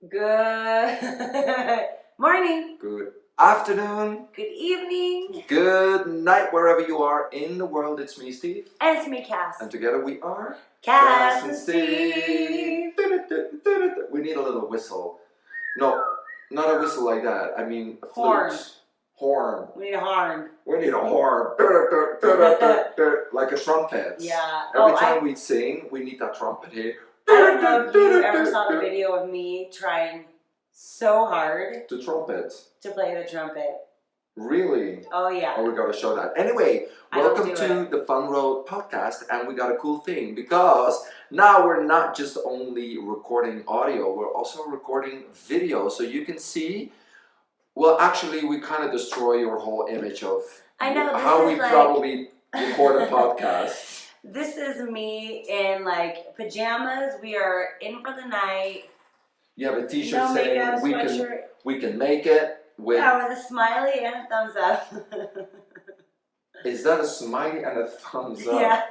Good morning. Good afternoon. Good evening. Good night, wherever you are in the world. It's me, Steve. And it's me, Kass. And together we are Kass and Steve. We need a little whistle. No, not a whistle like that. I mean, a Horn. flute. Horn. We need a horn. We need a horn. Like a trumpet. Yeah. Every time we sing, we need that trumpet here. I don't know if you ever saw the video of me trying so hard The trumpet. to play the trumpet. Really? Oh, yeah. Oh, we gotta show that. Anyway, I don't welcome do to it. the Fun Road podcast, and we got a cool thing because now we're not just only recording audio, we're also recording video, so you can see. Well, actually, we kind of destroy your whole image of I know, this how is we like- probably record a podcast. This is me in like pajamas. We are in for the night. You have a T-shirt No saying makeup, we sweatshirt. can make it with. Yeah, with a smiley and a thumbs up. Is that a smiley and a thumbs up? Yeah,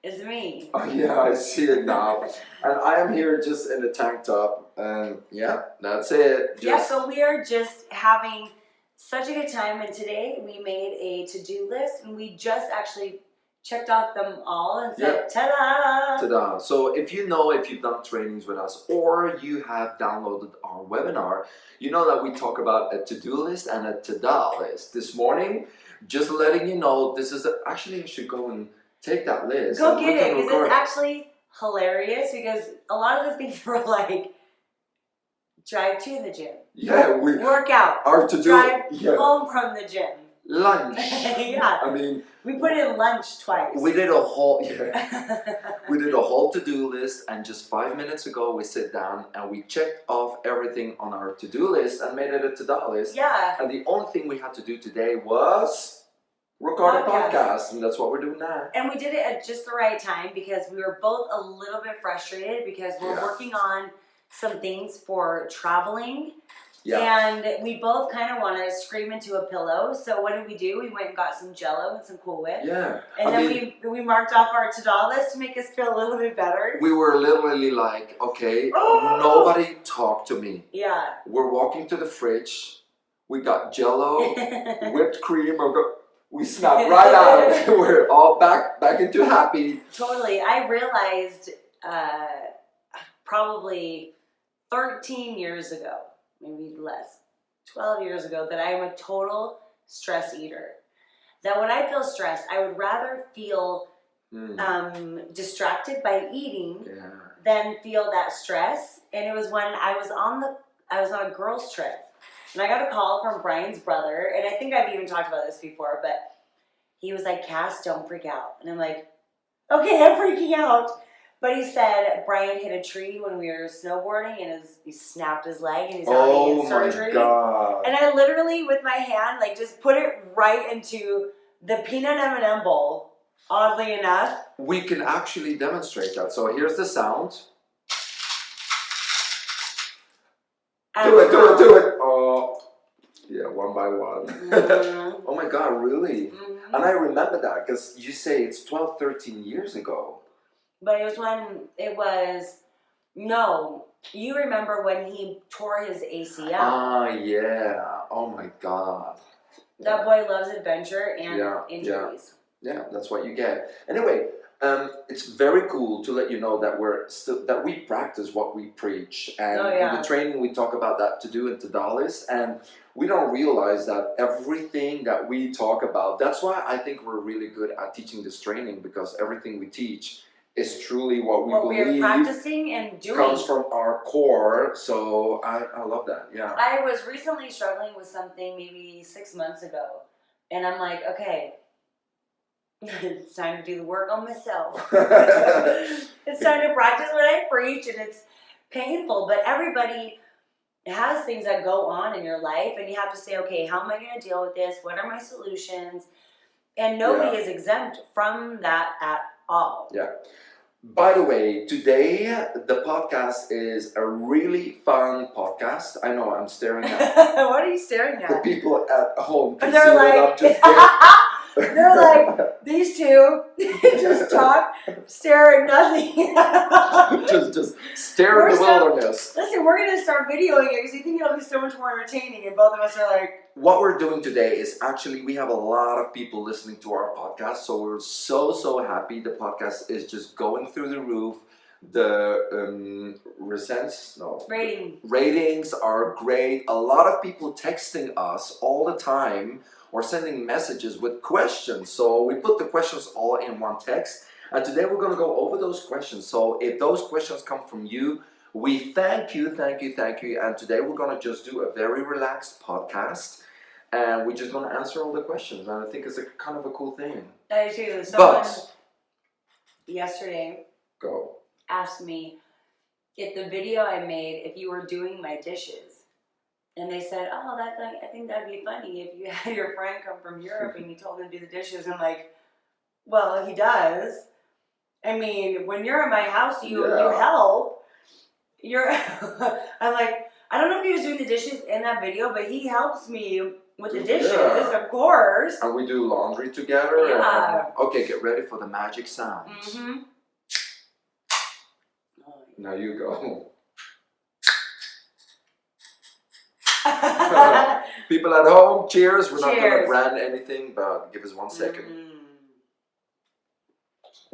it's me. Oh yeah, I see it now. And I am here just in a tank top, and yeah, that's it. Yeah, so we are just having such a good time, and today we made a to-do list, and we just actually checked off them all and said, ta-da! Ta-da! So if you've done trainings with us, or you have downloaded our webinar, you know that we talk about a to-do list and a ta-da list. This morning, just letting you know, actually you should go and take that list. Go and get we it, can because record. it's actually hilarious, because a lot of the things were like, drive to the gym, Yeah, work out, our to-do drive home from the gym. lunch. Yeah. I mean, We put in lunch twice. we did a whole we did a whole to-do list, and just 5 minutes ago we sit down and we checked off everything on our to-do list and made it a to-do list. Yeah. And the only thing we had to do today was record a podcast, and that's what we're doing now. And we did it at just the right time because we were both a little bit frustrated because we're working on some things for traveling. Yeah. And we both kind of want to scream into a pillow. So what did we do? We went and got some Jello and some Cool Whip. Yeah. And then we marked off our to-do list to make us feel a little bit better. We were literally like, okay, nobody talk to me. Yeah. We're walking to the fridge. We got Jello, whipped cream. We snapped right out. We're all back into happy. Totally. I realized probably 13 years ago, maybe less, 12 years ago, that I am a total stress eater. That when I feel stressed, I would rather feel distracted by eating than feel that stress. And it was when I was on a girls' trip, and I got a call from Brian's brother, and I think I've even talked about this before, but he was like, Cass, don't freak out. And I'm like, okay, I'm freaking out. But he said Brian hit a tree when we were snowboarding, and he snapped his leg, and he's having surgery. Oh my God. And I literally, with my hand, like just put it right into the peanut M&M bowl. Oddly enough, We can actually demonstrate that. So here's the sound. Do it. Oh, yeah, one by one. Mhm. Oh my God, really? Mhm. And I remember that because you say it's 12, 13 years ago. But it was you remember when he tore his ACL. Ah, yeah. Oh my God. That boy loves adventure and injuries. Yeah, that's what you get. Anyway, it's very cool to let you know that we practice what we preach, and in the training we talk about that to-do and to-do list, and we don't realize that everything that we talk about. That's why I think we're really good at teaching this training, because everything we teach is truly what we believe we're practicing and doing. Comes from our core. So I love that. Yeah. I was recently struggling with something maybe 6 months ago, and I'm like, okay. It's time to do the work on myself. It's time to practice what I preach, and it's painful, but everybody has things that go on in your life, and you have to say, okay, how am I going to deal with this? What are my solutions? And nobody is exempt from that at all. Yeah. By the way, today the podcast is a really fun podcast. I know I'm staring at What are you staring at? the people at home. Can They're see like, that I'm just staring. they're like, these two just talk, stare at nothing. just Stare in the wilderness. Listen, we're going to start videoing it because you think it'll be so much more entertaining, and both of us are like... What we're doing today is actually, we have a lot of people listening to our podcast, so we're so happy. The podcast is just going through the roof. The ratings are great. A lot of people texting us all the time or sending messages with questions. So we put the questions all in one text. And today we're going to go over those questions. So if those questions come from you, we thank you. And today we're going to just do a very relaxed podcast. And we're just going to answer all the questions. And I think it's a kind of a cool thing. I do. Someone yesterday asked me if the video I made, if you were doing my dishes. And they said, oh, I think that'd be funny if you had your friend come from Europe and you told him to do the dishes. I'm like, well, he does. I mean, when you're in my house, you help. I'm like, I don't know if he was doing the dishes in that video, but he helps me with the dishes, of course. And we do laundry together. Yeah. Okay, get ready for the magic sounds. Mm-hmm. Now you go. People at home, cheers. We're not going to brand anything, but give us 1 second.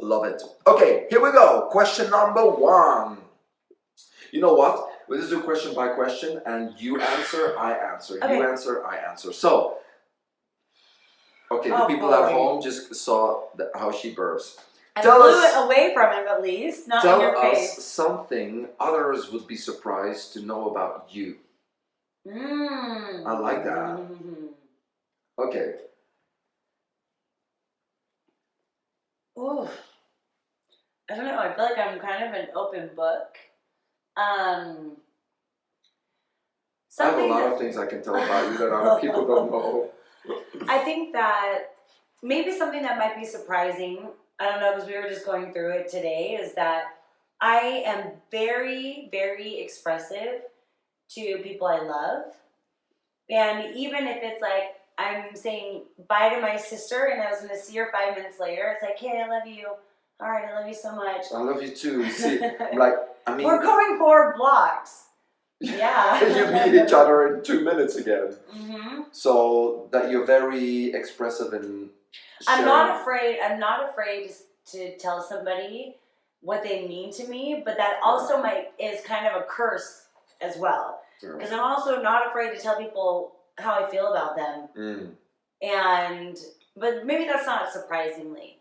Love it. Okay, here we go. Question number 1. You know what? We'll just do question by question, and you answer, I answer. Okay. You answer, I answer. So, okay, the people at home just saw how she burps. I blew it away from him at least, not in your face. Tell us something others would be surprised to know about you. I like that. Okay. Ooh. I don't know. I feel like I'm kind of an open book. I have a lot of things I can tell about you that other people don't know. I think that maybe something that might be surprising, I don't know, because we were just going through it today, is that I am very expressive to people I love. And even if it's like I'm saying bye to my sister and I was going to see her 5 minutes later, it's like, hey, I love you. All right, I love you so much. I love you too. See, we're going 4 blocks. Yeah. You meet each other in 2 minutes again. Mm-hmm. So that you're very expressive and sharing. I'm not afraid to tell somebody what they mean to me, but that also is kind of a curse as well. Because I'm also not afraid to tell people how I feel about them. But maybe that's not surprisingly.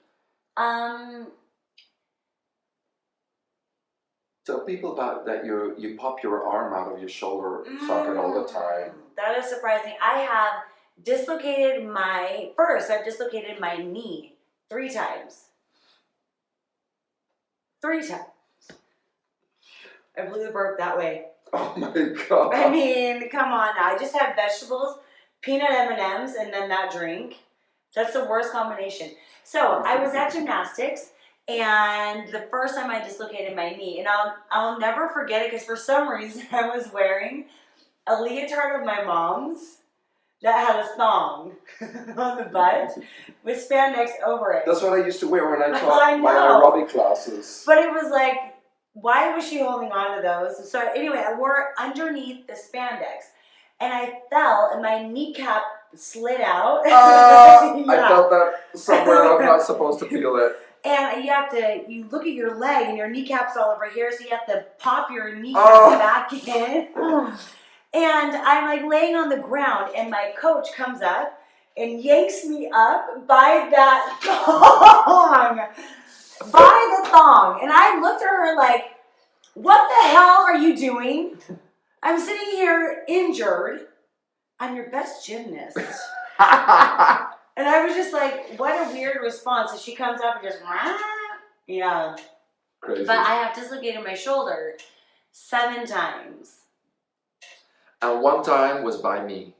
Tell people about that you pop your arm out of your shoulder socket all the time. That is surprising. I've dislocated my knee 3 times. 3 times. I blew the burp that way. Oh my God. I mean, come on now. I just had vegetables, peanut M&Ms, and then that drink. That's the worst combination. So I was at gymnastics, and the first time I dislocated my knee, and I'll never forget it because for some reason I was wearing a leotard of my mom's that had a thong on the butt with spandex over it. That's what I used to wear when I taught my aerobic classes. But it was like, why was she holding on to those? So anyway, I wore it underneath the spandex, and I fell, and my kneecap slid out. I felt that somewhere. I'm not supposed to feel it. And you look at your leg, and your kneecap's all over here, so you have to pop your kneecap back in. And I'm like laying on the ground, and my coach comes up and yanks me up by that thong. By the thong. And I looked at her like, what the hell are you doing? I'm sitting here injured. I'm your best gymnast. And I was just like, what a weird response. So she comes up and just, yeah. Crazy. But I have dislocated my shoulder 7 times. And 1 time was by me.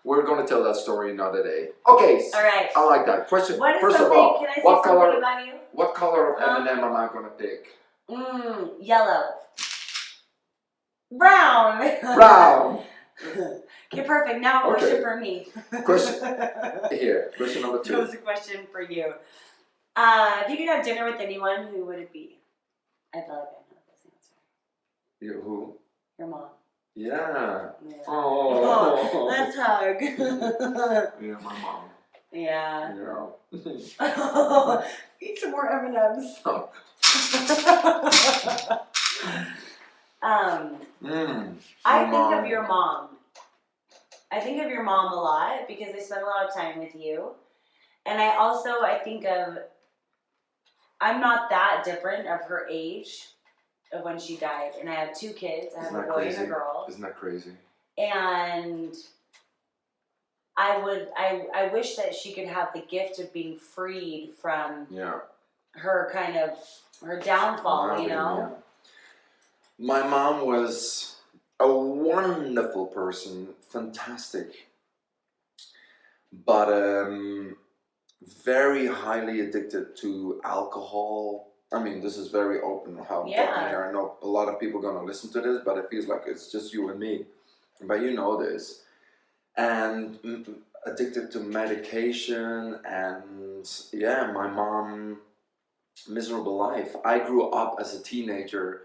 We're going to tell that story another day. Okay. All right. I like that. Question. What is First something, of all, can I say something about you? What color of M&M am I going to pick? Yellow. Brown. Brown. Okay, perfect. Now a question for me. Question number 2. That was a question for you. If you could have dinner with anyone, who would it be? I feel like I know this answer. Who? Your mom. Yeah. Yeah. Oh. Let's hug. Yeah, my mom. Yeah. Yeah. Eat some more M&Ms. I think of your mom. I think of your mom a lot because I spend a lot of time with you. And I think of, I'm not that different of her age of when she died. And I have 2 kids. I have a boy and a girl. Isn't that crazy? And I wish that she could have the gift of being freed from her kind of, her downfall, you know? Yeah. My mom was a wonderful person, fantastic, but very highly addicted to alcohol. I mean, this is very open how I'm talking here. I know a lot of people are going to listen to this, but it feels like it's just you and me. But you know this. And addicted to medication, and my mom, miserable life. I grew up as a teenager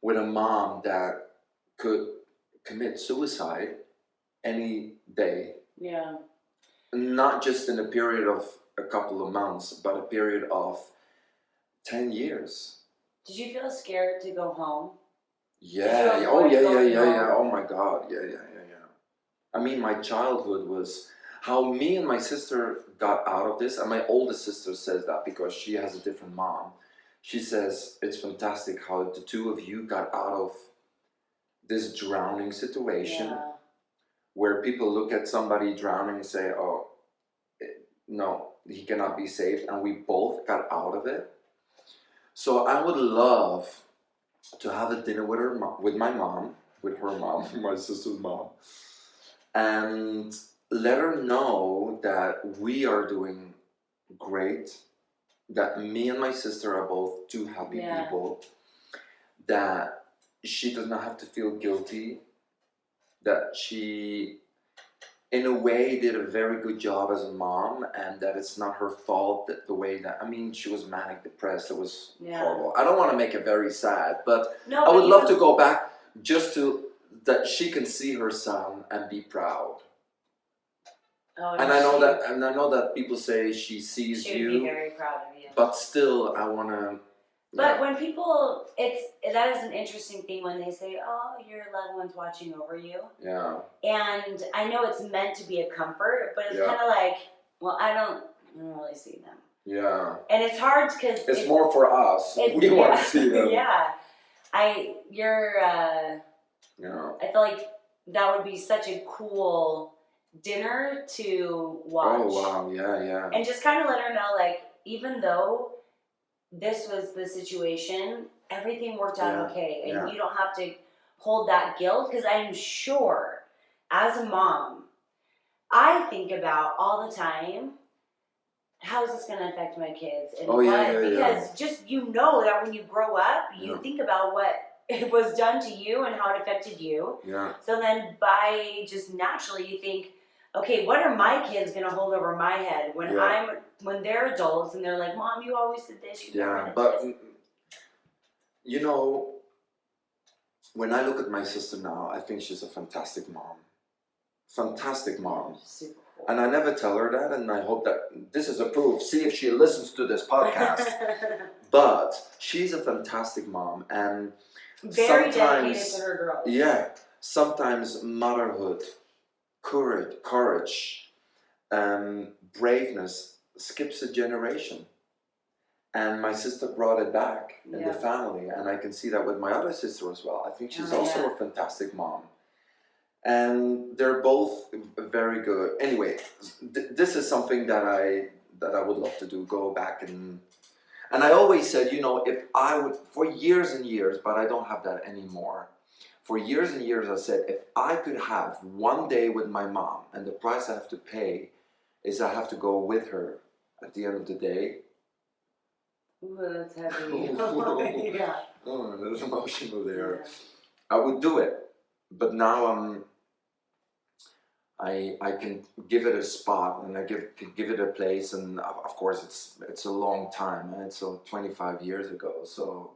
with a mom that could commit suicide any day. Yeah. Not just in a period of a couple of months, but a period of 10 years. Did you feel scared to go home? Yeah. Oh my God. Yeah. I mean, my childhood was how me and my sister got out of this. And my oldest sister says that because she has a different mom. She says it's fantastic how the 2 of you got out of this drowning situation where people look at somebody drowning and say, oh, no, he cannot be saved. And we both got out of it. So I would love to have a dinner with her, with my mom, with her mom, my sister's mom, and let her know that we are doing great, that me and my sister are both 2 happy people, that she does not have to feel guilty, that she, in a way, did a very good job as a mom, and that it's not her fault that the way that, I mean, she was manic depressed, it was horrible. I don't want to make it very sad, but I would love to go back just to, that she can see her son and be proud. Oh, and I know that people say she sees you. She would be very proud of you. But still, I want to. But when people, that is an interesting thing when they say, "Oh, your loved one's watching over you." Yeah. And I know it's meant to be a comfort, but it's kind of like, well, I don't really see them. Yeah. And it's hard because it's more for us. We want to see them. Yeah. I feel like that would be such a cool dinner to watch. Oh wow, yeah. And just kind of let her know, like, even though this was the situation, everything worked out okay, and you don't have to hold that guilt, because I'm sure, as a mom, I think about all the time, how is this going to affect my kids, and because just that when you grow up, you think about what it was done to you and how it affected you. Yeah. So then, by just naturally, you think, okay, what are my kids going to hold over my head when they're adults and they're like, Mom, you always did this. But you know, when I look at my sister now, I think she's a fantastic mom. Fantastic mom. Super cool. And I never tell her that, and I hope that this is a proof. See if she listens to this podcast. But she's a fantastic mom, and very dedicated to her girls. Yeah. Sometimes motherhood, courage, braveness skips a generation. And my sister brought it back in the family, and I can see that with my other sister as well. I think she's also a fantastic mom. And they're both very good. Anyway, this is something that I would love to do, go back and I always said, if I would, for years and years, but I don't have that anymore. For years and years, I said, if I could have one day with my mom, and the price I have to pay is I have to go with her at the end of the day. Ooh, that's heavy. Yeah. Oh, that's emotional there. Yeah. I would do it, but now I can give it a spot, and I can give it a place, and of course it's a long time, and it's 25 years ago, so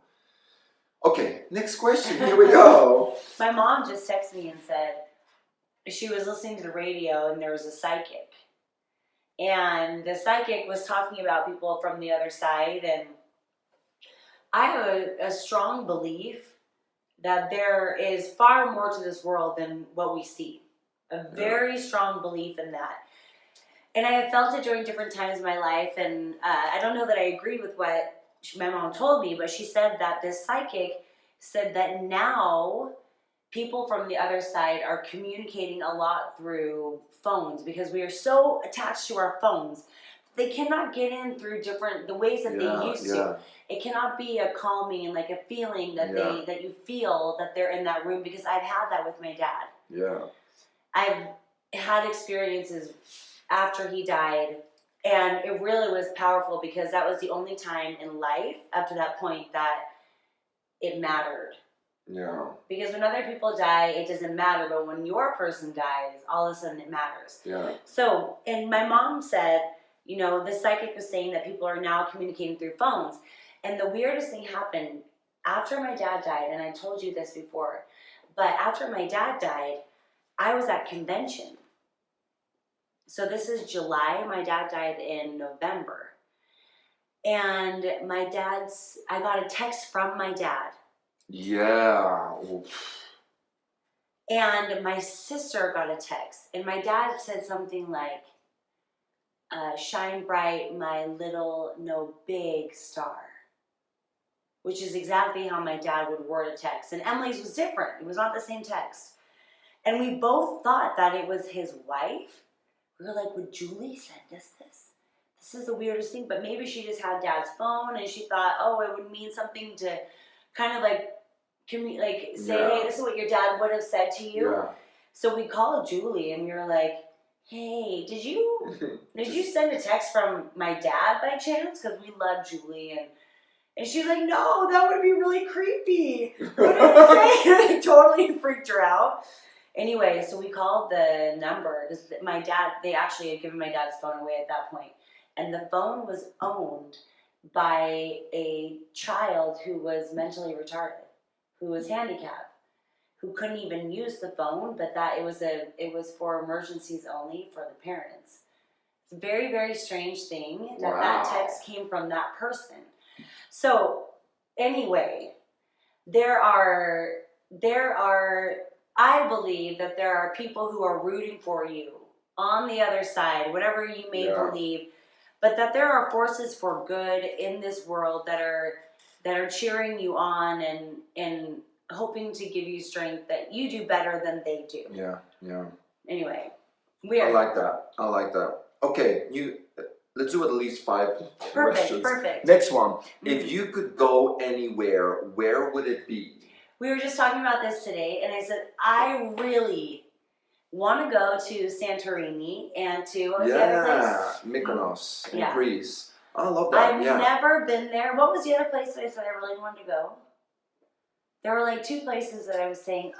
Okay, next question. Here we go. My mom just texted me and said she was listening to the radio and there was a psychic. And the psychic was talking about people from the other side. And I have a strong belief that there is far more to this world than what we see. A very strong belief in that. And I have felt it during different times in my life. And I don't know that I agree with what my mom told me, but she said that this psychic said that now people from the other side are communicating a lot through phones because we are so attached to our phones. They cannot get in through the ways that they used to. It cannot be a calming and like a feeling that that you feel that they're in that room, because I've had that with my dad. Yeah. I've had experiences after he died, and it really was powerful because that was the only time in life up to that point that it mattered. Yeah. Because when other people die, it doesn't matter, but when your person dies, all of a sudden it matters. Yeah. So, and my mom said, you know, the psychic was saying that people are now communicating through phones. And the weirdest thing happened after my dad died, and I told you this before, but after my dad died, I was at convention. So this is July. My dad died in November. And I got a text from my dad. Yeah. And my sister got a text. And my dad said something like, shine bright, my little, no big star. Which is exactly how my dad would word a text. And Emily's was different. It was not the same text. And we both thought that it was his wife. We were like, would Julie send us this? This is the weirdest thing. But maybe she just had Dad's phone and she thought, oh, it would mean something to kind of like say, hey, this is what your dad would have said to you. Yeah. So we called Julie and we were like, hey, did you send a text from my dad by chance? Because we love Julie. And she's like, no, that would be really creepy. What did it say? It totally freaked her out. Anyway, so we called the number because my dad, they actually had given my dad's phone away at that point. And the phone was owned by a child who was mentally retarded, who was handicapped, who couldn't even use the phone, but that it was for emergencies only for the parents. It's a very, very strange thing that text came from that person. So anyway, I believe that there are people who are rooting for you on the other side, whatever you may believe, but that there are forces for good in this world that are cheering you on and hoping to give you strength that you do better than they do. Yeah. Anyway, weird. I like that. Okay, let's do at least 5 questions. Perfect. Next one. If you could go anywhere, where would it be? We were just talking about this today, and I said, I really want to go to Santorini and to, what was the other place? Mykonos in Greece. I love that. I've never been there. What was the other place that I said I really wanted to go? There were like 2 places that I was saying,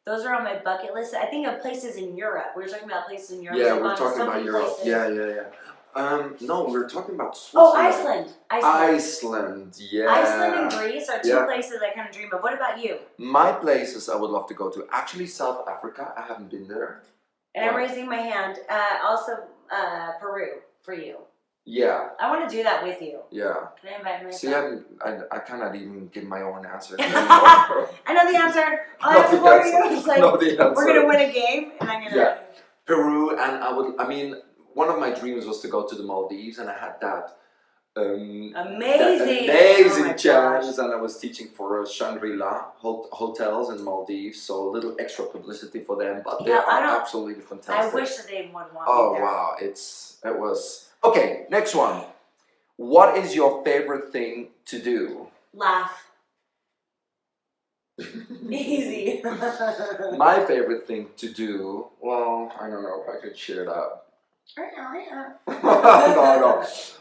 those are on my bucket list. I think of places in Europe. We were talking about places in Europe. Yeah, we're talking about Europe. Places. Yeah. No, we're talking about Switzerland. Oh, Iceland, yeah. Iceland and Greece are 2 places I kind of dream of. What about you? My places I would love to go to. Actually, South Africa. I haven't been there. And I'm raising my hand. Also, Peru for you. Yeah. I want to do that with you. Yeah. Can I invite myself? See, I cannot even give my own answer. I know the answer. I'll answer for you. It's like, we're going to win a game, and I'm going to... Yeah. Peru, and one of my dreams was to go to the Maldives, and I had that amazing chance, and I was teaching for Shangri-La hotels in Maldives, so a little extra publicity for them, but they are absolutely fantastic. I wish that they would want me there. Oh wow, it was okay. Next one. What is your favorite thing to do? Laugh. Easy. My favorite thing to do, well, I don't know if I could share that.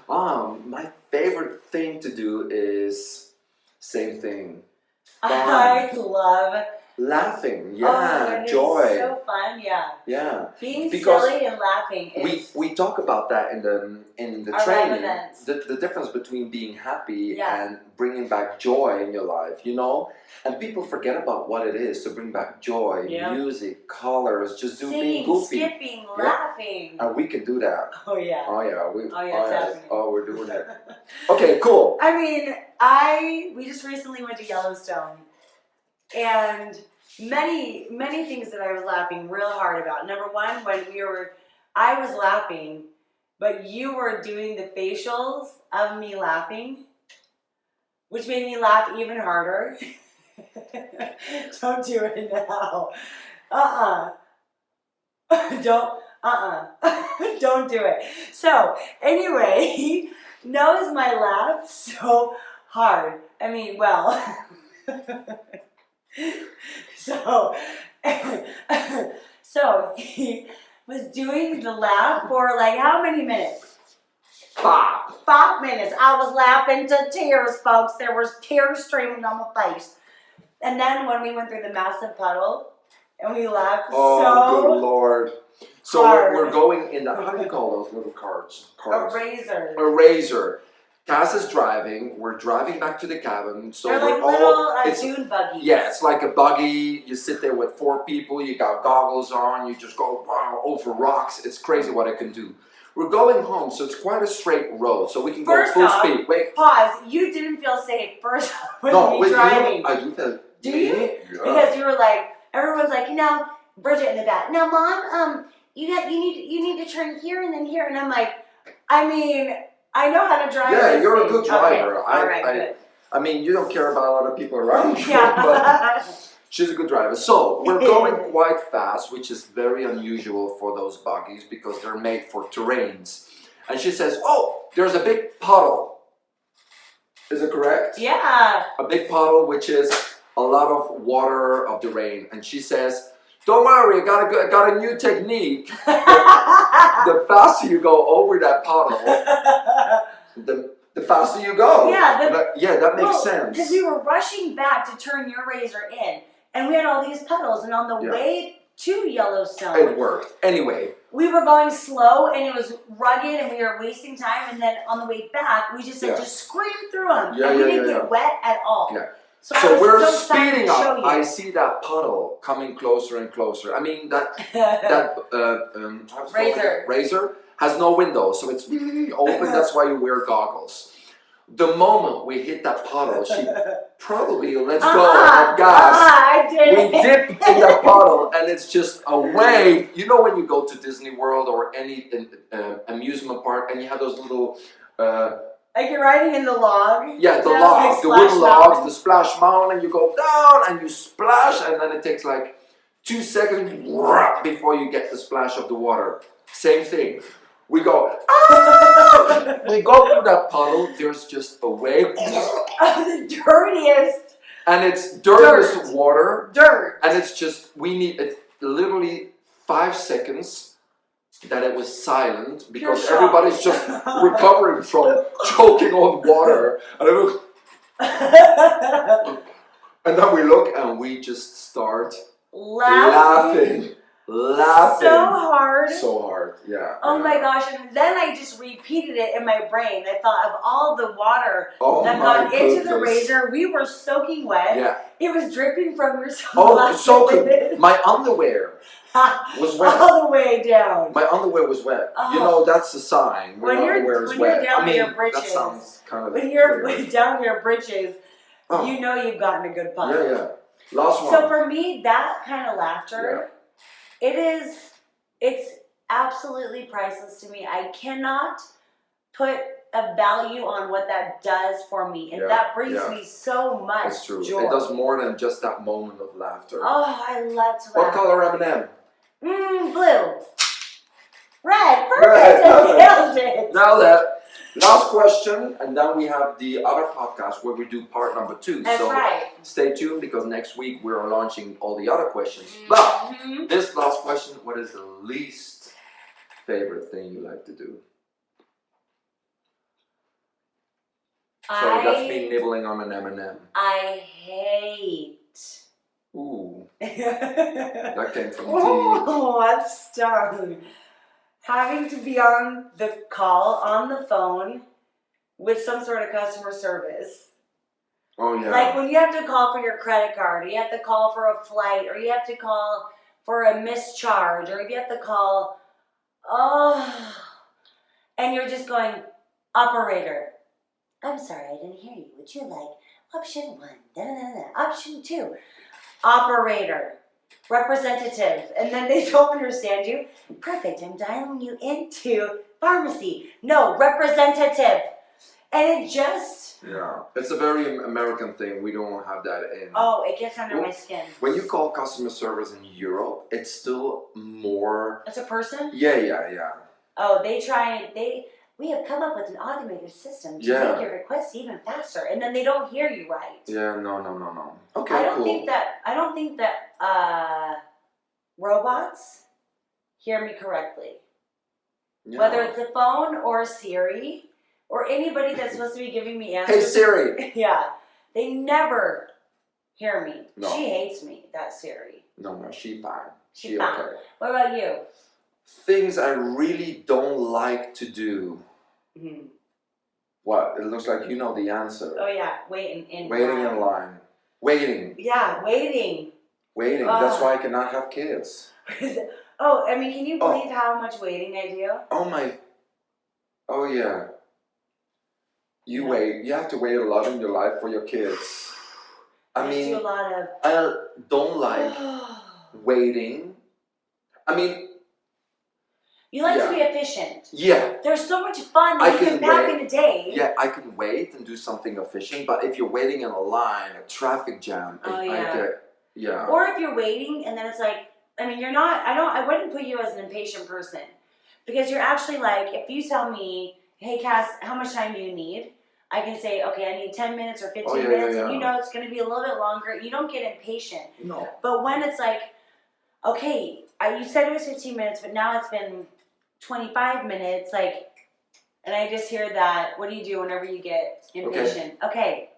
No. My favorite thing to do is same thing. Fun. I love Laughing, and joy. It's so fun, Yeah. Being Because silly and laughing is we talk about that in the our live training. events. The difference between being happy Yeah. and bringing back joy in your life, you know? And people forget about what it is to bring back joy, music, colors, just being goofy. Skipping, laughing. And we can do that. Oh yeah. Oh yeah. It's happening. Oh, we're doing it. Okay, cool. I mean, we just recently went to Yellowstone, and many things that I was laughing real hard about. Number one, when I was laughing, but you were doing the facials of me laughing, which made me laugh even harder. Don't do it now. Don't Don't do it. So anyway, he knows my laugh so hard. I mean, well. So he was doing the laugh for like how many minutes? 5 minutes. I was laughing to tears, folks. There was tears streaming on my face. And then when we went through the massive puddle, and we laughed good Lord. So hard. we're going in the, how do you call those little cars? A razor. A razor. Cass is driving. We're driving back to the cabin. So they're like we're little dune buggies. Yeah, it's like a buggy. You sit there with 4 people. You got goggles on. You just go wow, over rocks. It's crazy what it can do. We're going home, so it's quite a straight road. So we can go full speed. Wait. Pause. You didn't feel safe first when we driving. I do feel. Do you? Yeah. Because you were like, everyone's like, Bridget in the back. Now, Mom, you need to turn here and then here, and I'm like, I mean, I know how to drive. Yeah, you're a good driver. Okay. All right, good. I mean, you don't care about a lot of people around you, Yeah. but she's a good driver. So we're going quite fast, which is very unusual for those buggies because they're made for terrains. And she says, "Oh, there's a big puddle." Is it correct? Yeah. A big puddle, which is a lot of water of the rain. And she says, "Don't worry, I got a new technique. The faster you go over that puddle, the faster you go." Yeah, that makes sense. Because we were rushing back to turn your razor in, and we had all these puddles, and on the way to Yellowstone, it worked. Anyway, we were going slow, and it was rugged, and we were wasting time. And then on the way back, we just said, just scream through them, and we didn't get wet at all. Yeah. So we're speeding up. I see that puddle coming closer and closer. I mean that razor has no window, so it's open. That's why you wear goggles. The moment we hit that puddle, she probably lets go of gas. We dip in that puddle, and it's just a wave. You know when you go to Disney World or any amusement park, and you have those little. Like you're riding in the log? Yeah, the wooden logs, the splash mountain, and you go down and you splash, and then it takes like 2 seconds before you get the splash of the water. Same thing. We go, we go through that puddle, there's just a wave. The dirtiest. And it's dirtiest water. Dirt. And it's just, it's literally 5 seconds that it was silent because everybody's just recovering from choking on water. And then we look and we just start laughing. So hard, yeah. Oh my gosh, and then I just repeated it in my brain. I thought of all the water that got into the razor. We were soaking wet. Yeah. It was dripping from your sunglasses. Oh, soaking. My underwear was wet. All the way down. My underwear was wet. You know, that's a sign when your underwear is wet. You're down to your britches, that sounds kind of when you're down to your britches, you know you've gotten a good puddle. Yeah. Last one. So for me, that kind of laughter, it's absolutely priceless to me. I cannot put a value on what that does for me, and that brings me so much That's true. joy. It does more than just that moment of laughter. Oh, I love to laugh. What color M&M? Blue. Red. Perfect. Nailed it. Now that. Last question, and then we have the other podcast where we do part number 2. That's right. Stay tuned because next week we're launching all the other questions. But this last question, what is the least favorite thing you like to do? So that's me nibbling on an M&M. I hate. Ooh. That came from the Oh, that stung. Having to be on the call, on the phone, with some sort of customer service. Oh yeah. Like when you have to call for your credit card, or you have to call for a flight, or you have to call for a mischarge, or you have to call, and you're just going, operator. I'm sorry, I didn't hear you. Would you like option 1, option 2, operator, representative, and then they don't understand you. Perfect, I'm dialing you into pharmacy. No, representative. And it just... Yeah, it's a very American thing. We don't have that in... Oh, it gets under my skin. When you call customer service in Europe, it's still more... It's a person? Yeah. Oh, we have come up with an automated system to make your requests even faster, and then they don't hear you right. Yeah, no. Okay, I don't think that robots hear me correctly. Yeah. Whether it's a phone or a Siri or anybody that's supposed to be giving me answers. Hey Siri. Yeah, they never hear me. No. She hates me. That Siri. No, she fine. She fine. Okay. What about you? Things I really don't like to do. Mm-hmm. What? It looks like you know the answer. Oh yeah, waiting in line. Waiting. Yeah, waiting. That's why I cannot have kids. Oh, I mean, can you believe how much waiting I do? Oh yeah. You wait. You have to wait a lot in your life for your kids. I do a lot of... I don't like waiting. I mean... You like to be efficient. Yeah. There's so much fun that you can pack in a day. Yeah, I can wait and do something efficient, but if you're waiting in a line, a traffic jam, yeah. Or if you're waiting and then it's like, I mean, I wouldn't put you as an impatient person. Because you're actually like, if you tell me, hey Cass, how much time do you need? I can say, okay, I need 10 minutes or 15 minutes, and you know it's going to be a little bit longer. You don't get impatient. No. But when it's like, okay, you said it was 15 minutes, but now it's been 25 minutes, like, and I just hear that. What do you do whenever you get impatient? Okay,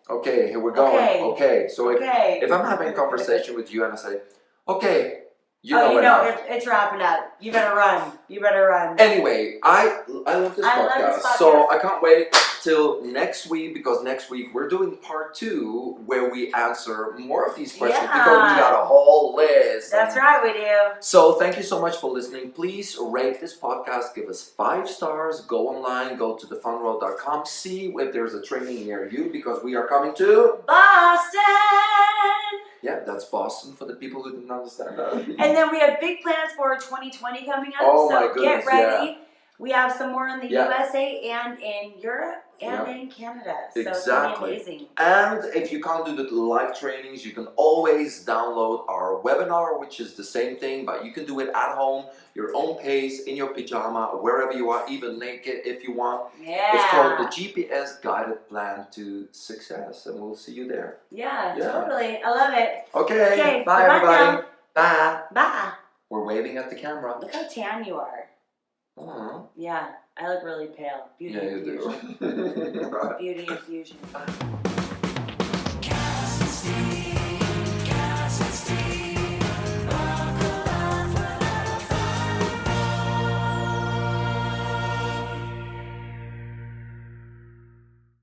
here we're going. Okay. So if I'm having a conversation with you and I say, okay, it's wrapping up. You better run. Anyway, I love this podcast, so I can't wait till next week, because next week we're doing part 2 where we answer more of these questions because we got a whole list. That's right, we do. So thank you so much for listening. Please rate this podcast, give us 5 stars, go online, go to thefunroad.com, see if there's a training near you, because we are coming to Boston. Yeah, that's Boston for the people who didn't understand that. And then we have big plans for 2020 coming up. Oh so my goodness, get ready. Yeah. We have some more in the USA and in Europe and in Canada. So it's going to be amazing. And if you can't do the live trainings, you can always download our webinar, which is the same thing, but you can do it at home, your own pace, in your pajama, wherever you are, even naked if you want. Yeah. It's called the GPS Guided Plan to Success, and we'll see you there. Yeah. Totally. I love it. Okay. Bye, everybody. Now. Bye. Bye. We're waving at the camera. Look how tan you are. Yeah, I look really pale. Beauty infusion. You do. Beauty infusion. Kass and Steve.